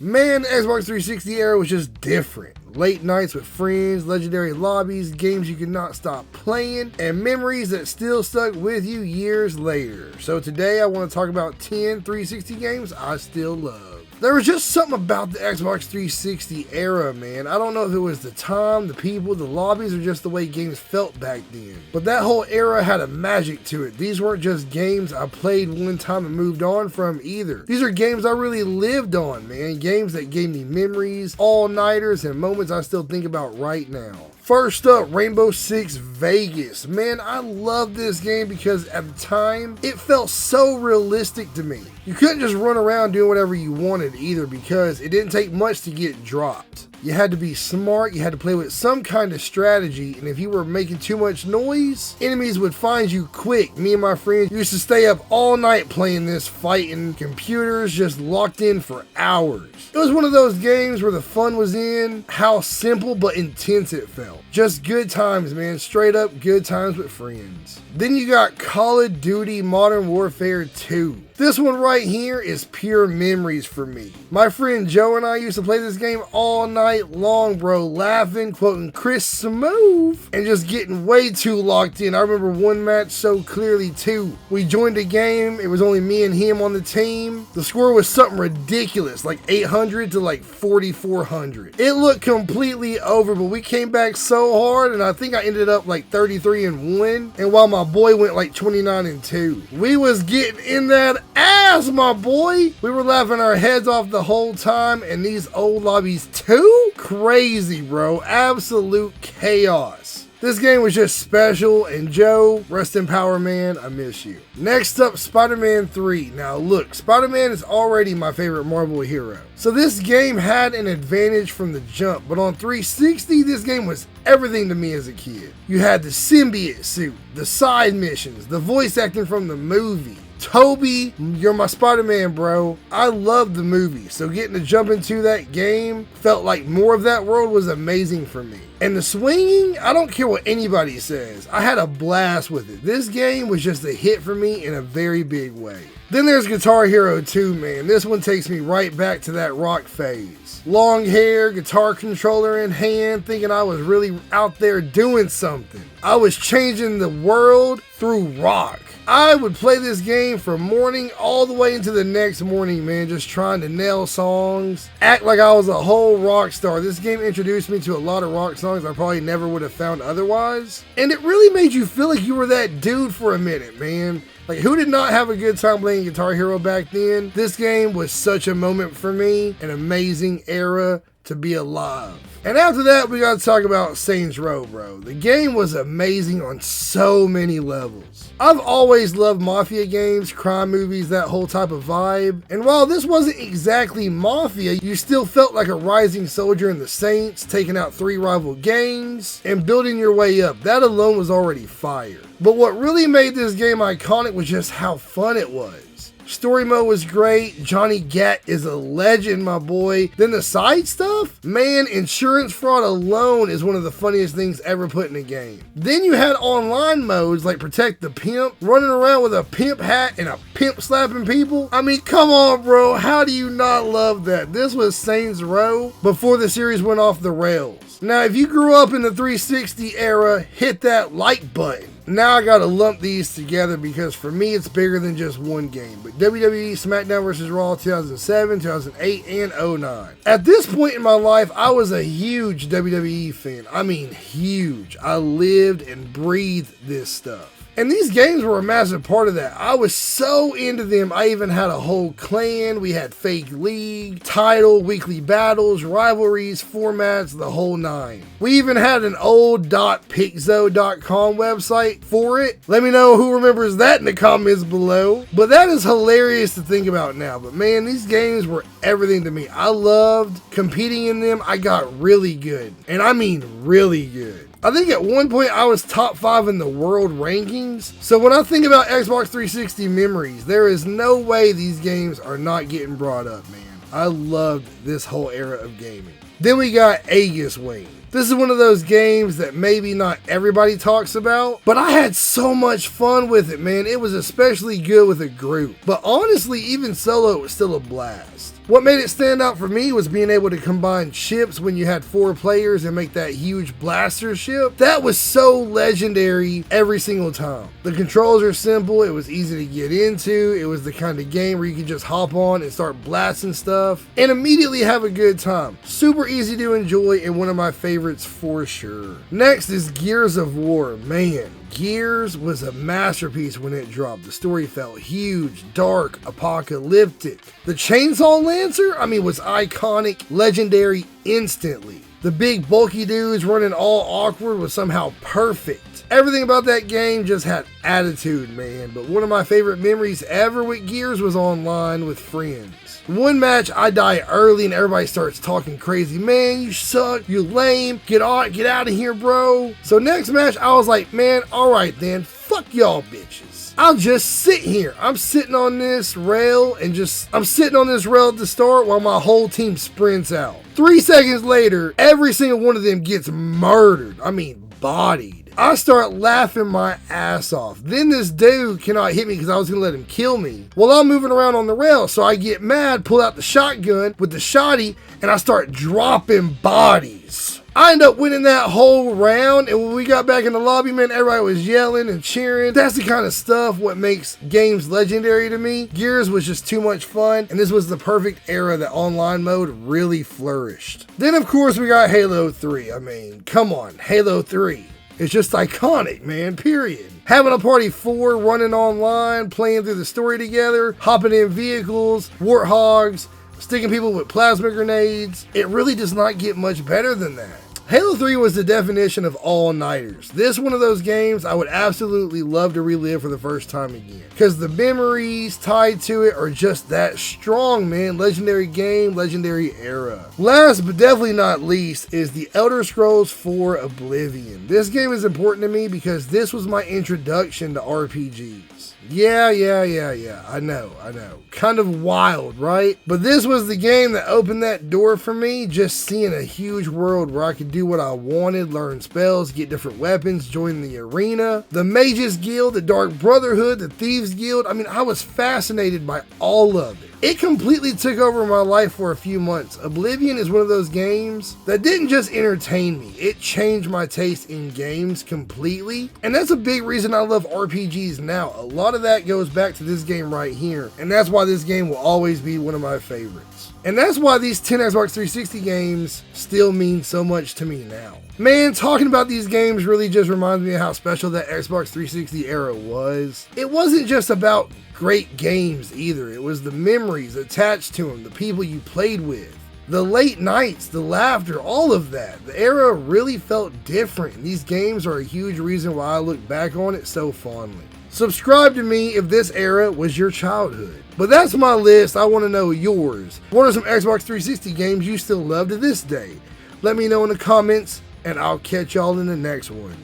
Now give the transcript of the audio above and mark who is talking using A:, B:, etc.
A: Man, the Xbox 360 era was just different. Late nights with friends, legendary lobbies, games you could not stop playing, and memories that still stuck with you years later. So today I want to talk about 10 360 games I still love. There was just something about the Xbox 360 era, man. I don't know if it was the time, the people, the lobbies, or just the way games felt back then. But that whole era had a magic to it. These weren't just games I played one time and moved on from either. These are games I really lived on, man. Games that gave me memories, all-nighters, and moments I still think about right now. First up, Rainbow Six Vegas. Man, I love this game because at the time, it felt so realistic to me. You couldn't just run around doing whatever you wanted either because it didn't take much to get dropped. You had to be smart, you had to play with some kind of strategy, and if you were making too much noise, enemies would find you quick. Me and my friends used to stay up all night playing this, fighting computers, just locked in for hours. It was one of those games where the fun was in how simple but intense it felt. Just good times, man. Straight up good times with friends. Then you got Call of Duty Modern Warfare 2. This one right here is pure memories for me. My friend Joe and I used to play this game all night long, bro, laughing, quoting Chris Smooth, and just getting way too locked in. I remember one match so clearly too. We joined a game, it was only me and him on the team. The score was something ridiculous, like 800 to like 4,400. It looked completely over, but we came back so hard, and I think I ended up like 33-1, and while my boy went like 29-2. We was getting in that ass, my boy. We were laughing our heads off the whole time, and these old lobbies too? Crazy, bro. Absolute chaos. This game was just special, and Joe, rest in power, man, I miss you. Next up, Spider-Man 3. Now look, Spider-Man is already my favorite Marvel hero. So this game had an advantage from the jump, but on 360, this game was everything to me as a kid. You had the symbiote suit, the side missions, the voice acting from the movie. Toby, you're my Spider-Man, bro. I loved the movie, so getting to jump into that game felt like more of that world was amazing for me. And the swinging, I don't care what anybody says. I had a blast with it. This game was just a hit for me in a very big way. Then there's Guitar Hero 2, man. This one takes me right back to that rock phase. Long hair, guitar controller in hand, thinking I was really out there doing something. I was changing the world through rock. I would play this game from morning all the way into the next morning, man, just trying to nail songs, act like I was a whole rock star. This game introduced me to a lot of rock songs I probably never would have found otherwise. And it really made you feel like you were that dude for a minute, man. Like, who did not have a good time playing Guitar Hero back then? This game was such a moment for me, an amazing era to be alive. And after that, we gotta talk about Saints Row, bro. The game was amazing on so many levels. I've always loved mafia games, crime movies, that whole type of vibe. And while this wasn't exactly mafia, you still felt like a rising soldier in the Saints, taking out 3 rival gangs, and building your way up. That alone was already fire. But what really made this game iconic was just how fun it was. Story mode was great. Johnny Gat is a legend, my boy. Then the side stuff? Man, insurance fraud alone is one of the funniest things ever put in a game. Then you had online modes like Protect the Pimp, running around with a pimp hat and a pimp slapping people. I mean, come on, bro. How do you not love that? This was Saints Row before the series went off the rails. Now, if you grew up in the 360 era, hit that like button. Now I gotta lump these together because for me it's bigger than just one game. But WWE SmackDown vs. Raw 2007, 2008, and 2009. At this point in my life, I was a huge WWE fan. I mean huge. I lived and breathed this stuff. And these games were a massive part of that. I was so into them, I even had a whole clan. We had fake league, title, weekly battles, rivalries, formats, the whole 9. We even had an old .pixo.com website for it. Let me know who remembers that in the comments below. But that is hilarious to think about now. But man, these games were everything to me. I loved competing in them. I got really good. And I mean really good. I think at one point I was top 5 in the world rankings. So when I think about Xbox 360 memories, there is no way these games are not getting brought up, man. I loved this whole era of gaming. Then we got Aegis Wing. This is one of those games that maybe not everybody talks about, but I had so much fun with it, man. It was especially good with a group. But honestly, even solo, it was still a blast. What made it stand out for me was being able to combine ships when you had 4 players and make that huge blaster ship. That was so legendary every single time. The controls are simple, it was easy to get into, it was the kind of game where you could just hop on and start blasting stuff and immediately have a good time. Super easy to enjoy and one of my favorites for sure. Next is Gears of War. Man, Gears was a masterpiece when it dropped. The story felt huge, dark, apocalyptic. The Chainsaw Lancer, was iconic, legendary instantly. The big bulky dudes running all awkward was somehow perfect. Everything about that game just had attitude, man. But one of my favorite memories ever with Gears was online with friends. One match, I die early and everybody starts talking crazy. Man, you suck, you lame, get out of here, bro. So next match, I was like, man, alright then, fuck y'all bitches. I'll just sit here. I'm sitting on this rail at the start while my whole team sprints out. 3 seconds later, every single one of them gets murdered. Bodied. I start laughing my ass off. Then this dude cannot hit me because I was going to let him kill me. Well, I'm moving around on the rail, so I get mad, pull out the shotgun with the shotty, and I start dropping bodies. I end up winning that whole round, and when we got back in the lobby, man, everybody was yelling and cheering. That's the kind of stuff what makes games legendary to me. Gears was just too much fun, and this was the perfect era that online mode really flourished. Then, of course, we got Halo 3. Come on, Halo 3. It's just iconic, man, period. Having a party 4, running online, playing through the story together, hopping in vehicles, warthogs, sticking people with plasma grenades. It really does not get much better than that. Halo 3 was the definition of all-nighters. This one of those games I would absolutely love to relive for the first time again. Because the memories tied to it are just that strong, man. Legendary game, legendary era. Last but definitely not least is the Elder Scrolls 4 Oblivion. This game is important to me because this was my introduction to RPGs. Yeah, I know. Kind of wild, right? But this was the game that opened that door for me, just seeing a huge world where I could do what I wanted, learn spells, get different weapons, join the arena, the Mages Guild, the Dark Brotherhood, the Thieves Guild. I was fascinated by all of it. It completely took over my life for a few months. Oblivion is one of those games that didn't just entertain me, it changed my taste in games completely. And that's a big reason I love RPGs now. A lot of that goes back to this game right here. And that's why this game will always be one of my favorites. And that's why these 10 Xbox 360 games still mean so much to me now. Man, talking about these games really just reminds me of how special that Xbox 360 era was. It wasn't just about great games either. It was the memories attached to them, the people you played with, the late nights, the laughter, all of that. The era really felt different. And these games are a huge reason why I look back on it so fondly. Subscribe to me if this era was your childhood. But that's my list. I want to know yours. What are some Xbox 360 games you still love to this day? Let me know in the comments, and I'll catch y'all in the next one.